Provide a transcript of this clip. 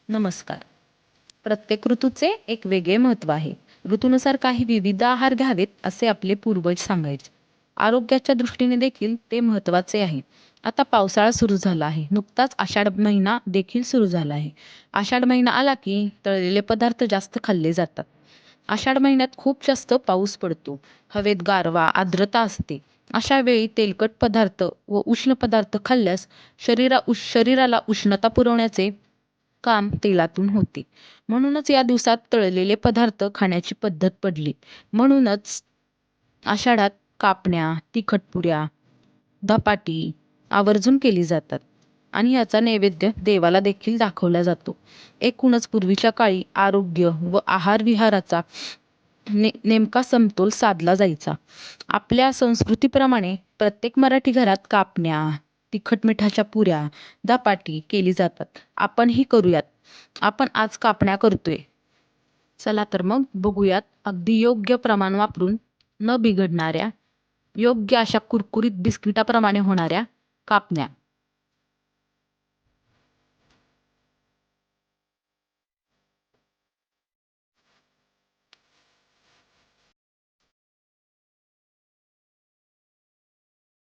नमस्कार. प्रत्येक ऋतूचे एक वेगळे महत्त्व आहे. ऋतूनुसार काही विविध आहार घ्यावेत असे आपले पूर्वज सांगायचे. आरोग्याच्या दृष्टीने देखील ते महत्त्वाचे आहे. आता पावसाळा सुरू झाला आहे. नुकताच आषाढ महिना देखील सुरू झाला आहे. आषाढ महिना आला की तळलेले पदार्थ जास्त खाल्ले जातात. आषाढ महिन्यात खूप जास्त पाऊस पडतो. हवेत गारवा, आर्द्रता असते. अशा वेळी तेलकट पदार्थ व उष्ण पदार्थ खाल्ल्यास शरीराला उष्णता पुरवण्याचे काम तेलातून होते. म्हणूनच या दिवसात तळलेले पदार्थ खाण्याची पद्धत पडली. म्हणूनच आषाढात कापण्या, तिखट पुऱ्या, धपाटी आवर्जून केली जातात आणि याचा नैवेद्य देवाला देखील दाखवला जातो. एकूणच पूर्वीच्या काळी आरोग्य व आहार-विहाराचा नेमका समतोल साधला जायचा. आपल्या संस्कृतीप्रमाणे प्रत्येक मराठी घरात कापण्या, तिखट मिठाच्या पुऱ्या, धपाटी केली जातात. आपणही करूयात. आपण आज कापण्या करतोय. चला तर मग बघूयात अगदी योग्य प्रमाण वापरून न बिघडणाऱ्या, योग्य अशा कुरकुरीत बिस्किटाप्रमाणे होणाऱ्या कापण्या.